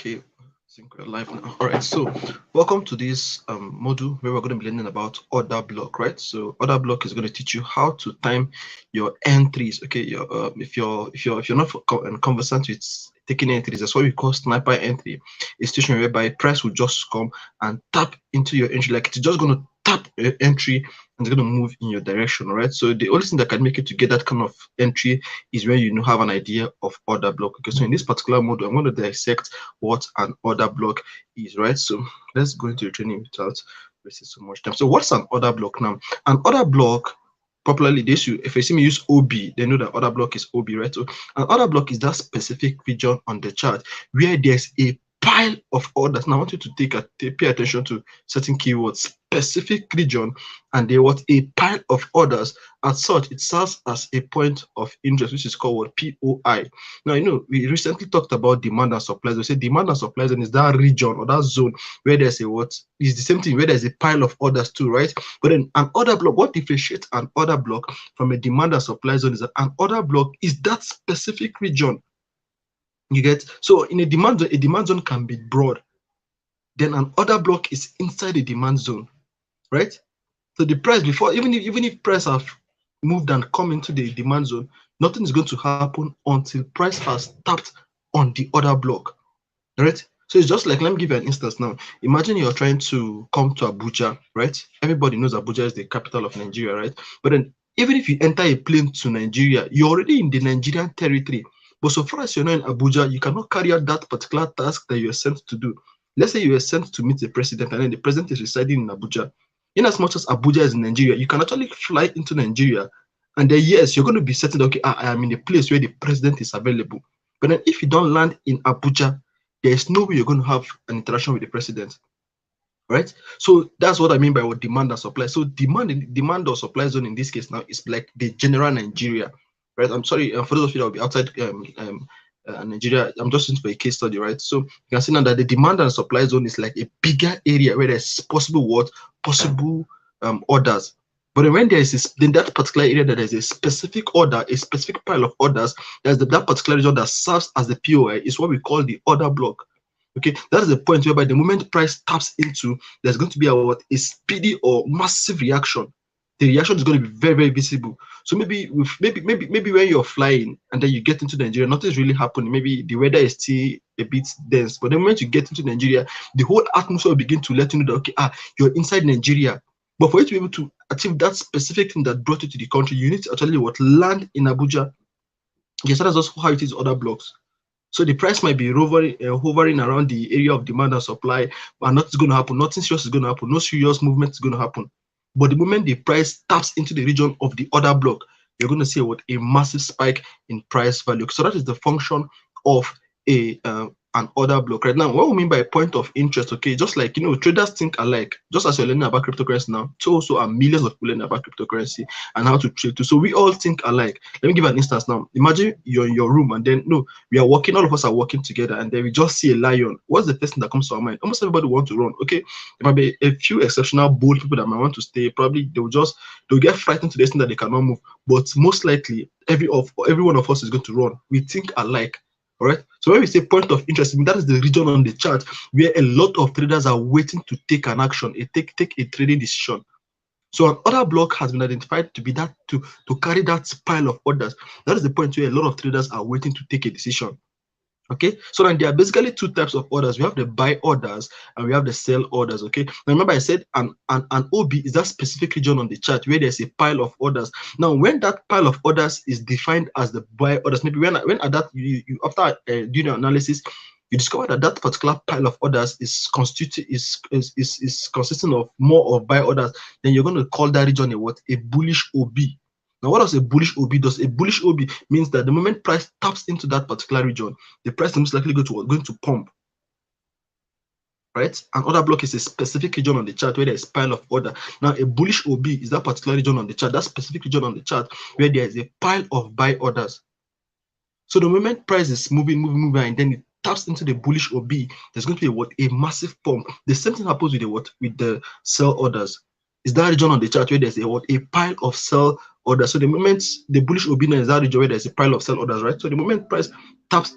Okay, I think we're live now. All right, so welcome to this module where we're going to be learning about order block, right? So order block is going to teach you how to time your entries. Okay, if you're not conversant with taking entries, that's what we call sniper entry. A situation whereby price will just come and tap into your entry, like it's just going to tap your entry and it's going to move in your direction, right? So the only thing that can make you to get that kind of entry is when you have an idea of order block. Okay, so in this particular module, I'm going to dissect what an order block is, right? So let's go into the training without wasting so much time. So what's an order block now? An order block, popularly if you see me use OB, they know that order block is OB, right? So an order block is that specific region on the chart where there's a pile of orders. Now I want you to pay attention to certain keywords: specific region, and there was a pile of orders. As such, it serves as a point of interest, which is called what? POI. Now, we recently talked about demand and supply. We say demand and supply zone is that region or that zone where there's a what is the same thing, where there's a pile of orders too, right? But then an order block, what differentiates an order block from a demand and supply zone is that an order block is that specific region. You get? So in a demand zone can be broad. Then an order block is inside the demand zone, right? So the price before, even if price have moved and come into the demand zone, nothing is going to happen until price has tapped on the order block, right? So it's just like, let me give you an instance now. Imagine you're trying to come to Abuja, right? Everybody knows Abuja is the capital of Nigeria, right? But then even if you enter a plane to Nigeria, you're already in the Nigerian territory. But so far as you're not in Abuja, you cannot carry out that particular task that you're sent to do. Let's say you are sent to meet the president and then the president is residing in Abuja. In as much as Abuja is in Nigeria, you can actually fly into Nigeria, and then yes, you're going to be certain, okay, I am in a place where the president is available. But then if you don't land in Abuja, there is no way you're going to have an interaction with the president, right? So that's what I mean by what demand and supply. So demand or supply zone in this case now is like the general Nigeria, right? I'm sorry for those of you that will be outside Nigeria. I'm just into a case study, right? So you can see now that the demand and supply zone is like a bigger area where there's possible orders. But when there is in that particular area that there's a specific order, a specific pile of orders, there's that particular region that serves as the POI is what we call the order block. Okay, that is the point whereby the moment price taps into, there's going to be a speedy or massive reaction. The reaction is going to be very, very visible. So maybe when you're flying and then you get into Nigeria, nothing's really happening. Maybe the weather is still a bit dense, but the moment you get into Nigeria, the whole atmosphere will begin to let you know that, okay, you're inside Nigeria. But for you to be able to achieve that specific thing that brought you to the country, you need to actually land in Abuja. Yes, that's also how it is other blocks. So the price might be hovering around the area of demand and supply, but nothing's going to happen. Nothing serious is going to happen. No serious movement is going to happen. But the moment the price taps into the region of the order block, you're going to see a massive spike in price value. So that is the function of an order block. Right now, what we mean by point of interest, okay, just like, traders think alike. Just as you're learning about cryptocurrency now, so also are millions of people learning about cryptocurrency and how to trade too. So we all think alike. Let me give an instance now. Imagine you're in your room and then we are working, all of us are working together, and then we just see a lion. What's the first thing that comes to our mind? Almost everybody wants to run. Okay, there might be a few exceptional bold people that might want to stay. Probably they'll get frightened to the extent that they cannot move. But most likely, every one of us is going to run. We think alike. All right. So when we say point of interest, that is the region on the chart where a lot of traders are waiting to take an action, take a trading decision. So an order block has been identified to be that to carry that pile of orders. That is the point where a lot of traders are waiting to take a decision. Okay, so then there are basically two types of orders. We have the buy orders and we have the sell orders. Okay, now remember I said an OB is that specific region on the chart where there's a pile of orders. Now when that pile of orders is defined as the buy orders, maybe when at that you after doing your analysis, you discover that particular pile of orders is consisting of more of buy orders, then you're going to call that region a bullish OB. Now, what does a bullish OB do? A bullish OB means that the moment price taps into that particular region, the price is most likely going to pump. Right? An order block is a specific region on the chart where there is a pile of order. Now, a bullish OB is that particular region on the chart, that specific region on the chart where there is a pile of buy orders. So the moment price is moving, and then it taps into the bullish OB, there's going to be a massive pump. The same thing happens with the sell orders. Is that region on the chart where there's a pile of sell orders. So the moment the bullish OB is that region where there's a pile of sell orders, right? So the moment price taps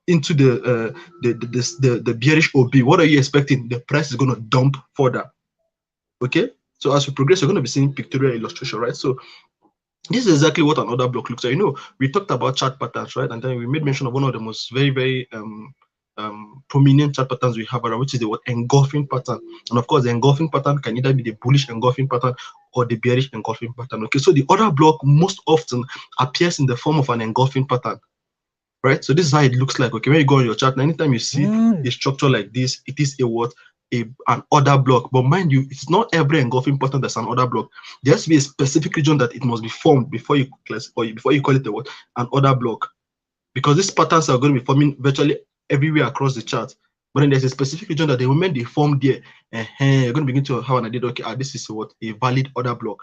into the bearish OB, what are you expecting? The price is going to dump further. Okay, so as we progress, you're going to be seeing pictorial illustration, right? So this is exactly what an order block looks like. You know, we talked about chart patterns, right? And then we made mention of one of the most very prominent chart patterns we have around, which is the what engulfing pattern. And of course, the engulfing pattern can either be the bullish engulfing pattern or the bearish engulfing pattern. Okay, so the order block most often appears in the form of an engulfing pattern, right? So this is how it looks like. Okay, when you go on your chart, anytime you see a structure like this, it is a what? An order block. But mind you, it's not every engulfing pattern that's an order block. There has to be a specific region that it must be formed before you classify, or before you call it a what? An order block. Because these patterns are going to be forming virtually everywhere across the chart. But then there's a specific region that the moment they form there, you're going to begin to have an idea, okay, this is what? A valid order block.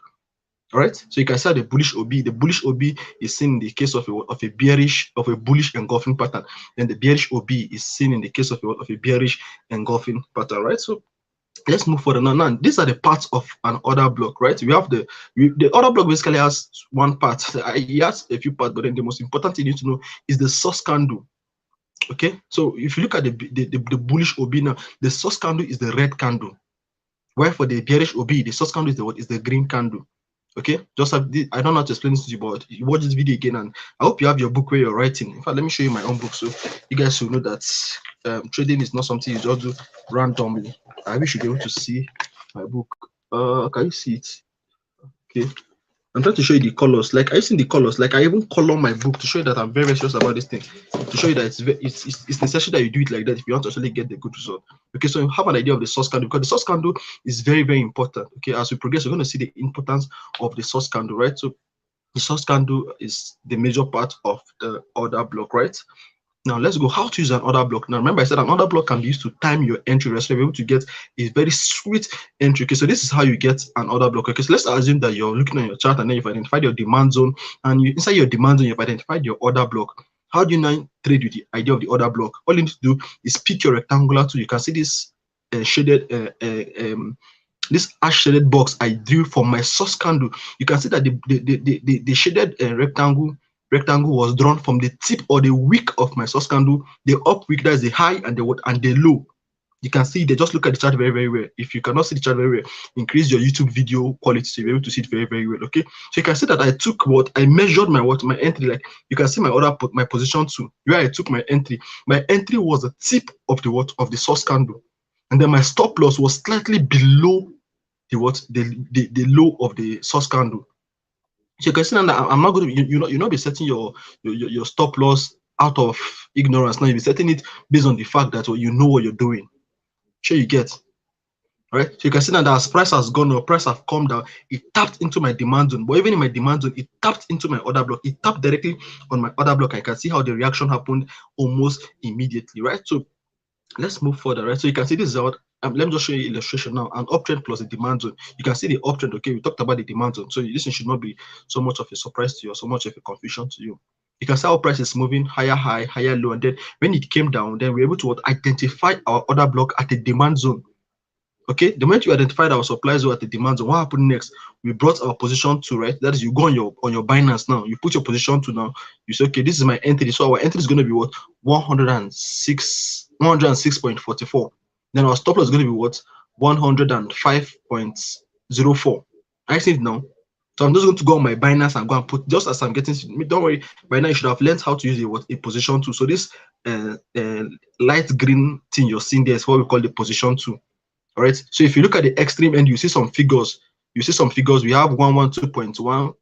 All right, so you can see the bullish OB. The bullish OB is seen in the case of a bullish engulfing pattern. Then the bearish OB is seen in the case of a bearish engulfing pattern, right? So let's move further now. These are the parts of an order block, right? We have the order block basically has one part. It has a few parts, but then the most important thing you need to know is the source candle. Okay, so if you look at the bullish OB now, the source candle is the red candle, while for the bearish OB, the source candle is the green candle. Okay, just have this, I don't know how to explain this to you, but you watch this video again, and I hope you have your book where you're writing. In fact, let me show you my own book so you guys should know that trading is not something you just do randomly. I wish you'd be able to see my book. Can you see it? Okay, I'm trying to show you the colors. Like, I see the colors. Like, I even color my book to show you that I'm very serious about this thing. To show you that it's necessary that you do it like that if you want to actually get the good result. Okay, so you have an idea of the source candle, because the source candle is very important. Okay, as we progress, we're going to see the importance of the source candle, right? So the source candle is the major part of the order block, right? Now let's go how to use an order block. Now remember, I said an order block can be used to time your entry, right? So you're able to get a very sweet entry. Okay, so this is how you get an order block. Okay, so let's assume that you're looking at your chart and then you've identified your demand zone, and inside your demand zone you've identified your order block. How do you now trade with the idea of the order block? All you need to do is pick your rectangular tool. You can see this shaded this ash shaded box I drew for my source candle. You can see that the shaded rectangle was drawn from the tip or the wick of my source candle. The up wick, that's the high, and the low. You can see they just look at the chart very well. If you cannot see the chart very well, increase your YouTube video quality so you're able to see it very well. Okay, so you can see that I measured my entry. Like, you can see my position too, where I took my entry. My entry was the tip of the source candle, and then my stop loss was slightly below the low of the source candle. So you can see that I'm not going to you not be setting your stop loss out of ignorance. Now you'll be setting it based on the fact that you know what you're doing. Sure, you get. Right, so you can see that as price has gone up, price have come down, it tapped into my demand zone. But even in my demand zone, it tapped into my order block. It tapped directly on my order block. I can see how the reaction happened almost immediately. Right, so let's move further. Right, so you can see this is what let me just show you illustration now. An uptrend plus a demand zone. You can see the uptrend. Okay, we talked about the demand zone, so this should not be so much of a surprise to you or so much of a confusion to you. You can see how price is moving higher high, higher low, and then when it came down, then we're able to identify our order block at a demand zone. Okay, the moment you identified our supply zone at the demand zone, what happened next? We brought our position to, right? That is, you go on your Binance now, you put your position to now, you say, okay, this is my entry. So our entry is going to be what? 106.44. Then our stop loss is going to be what? 105.04. I see it now. So I'm just going to go on my Binance and go and put, just as I'm getting, don't worry, by now you should have learned how to use a position tool. So this light green thing you're seeing there is what we call the position tool. All right, so if you look at the extreme end, you see some figures. We have 112.1,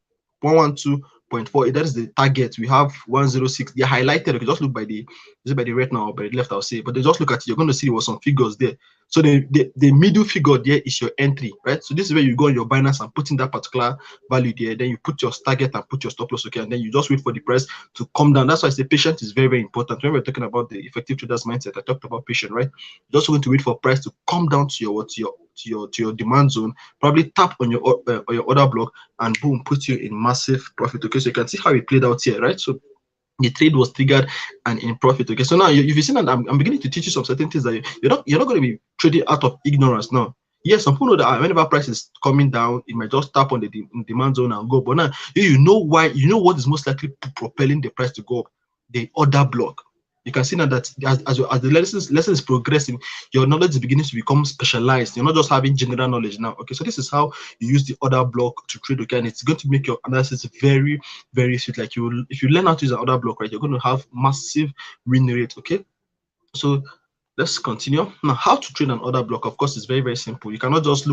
112.4. That is the target. We have 106. They're highlighted. You can just look by the right now or by the left, I'll say. But they just look at it. You're going to see there was some figures there. So the middle figure there is your entry, right? So this is where you go on your Binance and put in that particular value there. Then you put your target and put your stop loss, okay? And then you just wait for the price to come down. That's why I say patience is very important. When we're talking about the effective traders mindset, I talked about patience, right? You're just going to wait for price to come down to your demand zone, probably tap on your order block, and boom, put you in massive profit. Okay, so you can see how it played out here, right? So the trade was triggered and in profit. Okay, so now if you see that I'm beginning to teach you some certain things that you're not going to be trading out of ignorance now. Yes, some people know that whenever price is coming down, it might just tap on the demand zone and go. But now you know why. You know what is most likely propelling the price to go up? The order block. You can see now that as the lesson is progressing, your knowledge is beginning to become specialized. You're not just having general knowledge now. Okay, so this is how you use the order block to trade. Okay, and it's going to make your analysis very, very sweet. Like if you learn how to use an order block, right, you're going to have massive win rate. Okay, so let's continue. Now, how to trade an order block, of course, is very, very simple. You cannot just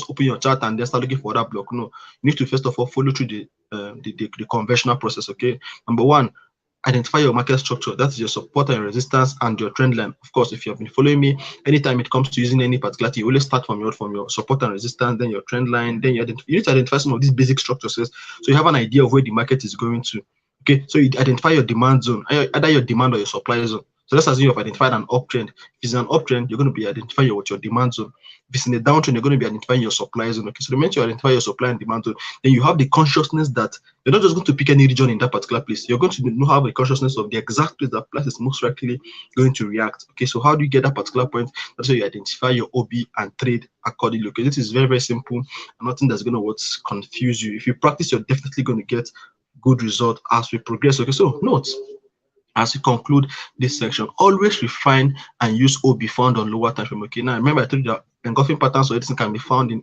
open your chart and then start looking for order block. No, you need to first of all follow through the conventional process. Okay, number one, identify your market structure. That is your support and resistance and your trend line. Of course, if you have been following me, anytime it comes to using any particular thing, you always start from your support and resistance, then your trend line, then you need to identify some of these basic structures so you have an idea of where the market is going to. Okay, so you identify your demand zone, either your demand or your supply zone. So let's assume you've identified an uptrend. If it's an uptrend, you're going to be identifying your demand zone. If it's in a downtrend, you're going to be identifying your supply zone. Okay, so the moment you identify your supply and demand zone, then you have the consciousness that you're not just going to pick any region in that particular place. You're going to have a consciousness of the exact place that price is most likely going to react. Okay, so how do you get that particular point? That's how you identify your OB and trade accordingly. Okay, this is very, very simple and nothing that's going to confuse you. If you practice, you're definitely going to get good result as we progress. Okay, so note, as we conclude this section, always refine and use OB found on lower time frame. Okay, now remember I told you that engulfing patterns or anything can be found in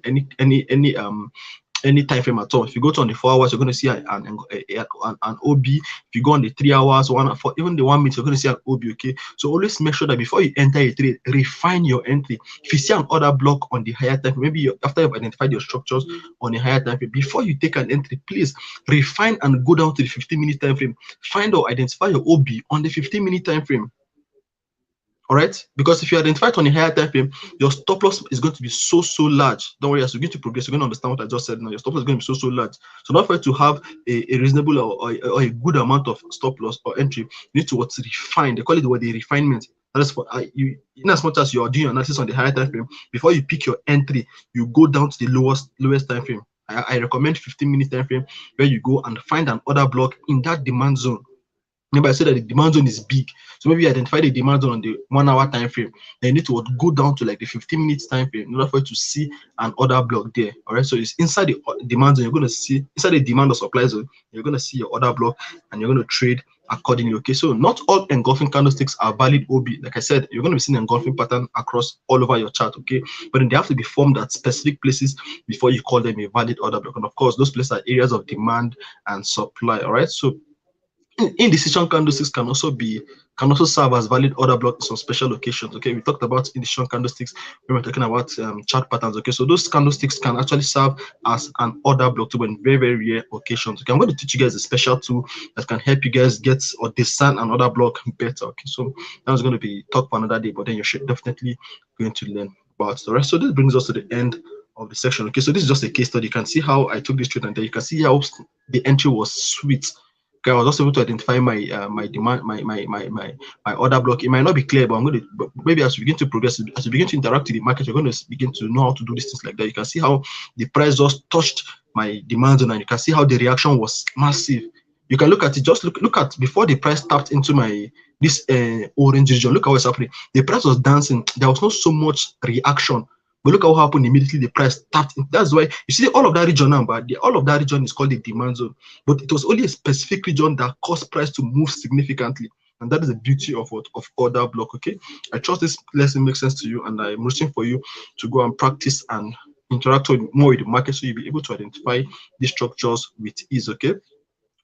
any time frame at all. If you go to on the 4 hours, you're going to see an OB. If you go on the 3 hours, 1 4, even the 1 minute, you're going to see an OB. Okay, so always make sure that before you enter a trade, refine your entry. If you see an order block on the higher time, maybe after you've identified your structures on a higher time frame, before you take an entry, please refine and go down to the 15-minute time frame. Find or identify your OB on the 15-minute time frame. All right, because if you identify it on a higher time frame, your stop loss is going to be so large. Don't worry, as you get to progress, you're going to understand what I just said now. Your stop loss is going to be so large. So not for you to have a reasonable or a good amount of stop loss or entry, you need to refine. They call it the refinement. That is for you. In as much as you are doing analysis on the higher time frame, before you pick your entry, you go down to the lowest time frame. I recommend 15-minute time frame where you go and find an order block in that demand zone. Remember, I said that the demand zone is big. So maybe you identify the demand zone on the 1 hour time frame. Then you need to go down to like the 15 minutes time frame in order for you to see an order block there. All right. So it's inside the demand zone. You're going to see inside the demand or supply zone. You're going to see your order block and you're going to trade accordingly. Okay. So not all engulfing candlesticks are valid OB. Like I said, you're going to be seeing an engulfing pattern across all over your chart. Okay. But then they have to be formed at specific places before you call them a valid order block. And of course, those places are areas of demand and supply. All right. So indecision candlesticks can also serve as valid order blocks on special occasions. Okay, we talked about indecision candlesticks when we're talking about chart patterns. Okay, so those candlesticks can actually serve as an order block too, in very, very rare occasions. Okay, I'm going to teach you guys a special tool that can help you guys get or discern an order block better. Okay, so that's going to be talk for another day, but then you're definitely going to learn about the rest. So this brings us to the end of the section. Okay, so this is just a case study. You can see how I took this trade, and then you can see how the entry was sweet. Okay, I was also able to identify my my demand, my order block. It might not be clear, but maybe as we begin to progress, as we begin to interact with the market, you're going to begin to know how to do these things like that. You can see how the price just touched my demand zone, and you can see how the reaction was massive. You can look at it. Just look at before the price tapped into this orange region. Look at what's happening. The price was dancing. There was not so much reaction. But look at what happened immediately. The price tapped in. That's why you see all of that region now, but all of that region is called the demand zone. But it was only a specific region that caused price to move significantly. And that is the beauty of order block. Okay, I trust this lesson makes sense to you, and I'm rooting for you to go and practice and interact more with the market so you'll be able to identify these structures with ease. Okay.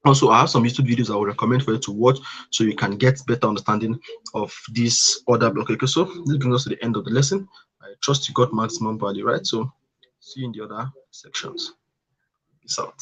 Also, I have some YouTube videos I would recommend for you to watch so you can get better understanding of this order block. Okay, so this brings us to the end of the lesson. I trust you got maximum value, right? So see you in the other sections. Peace out.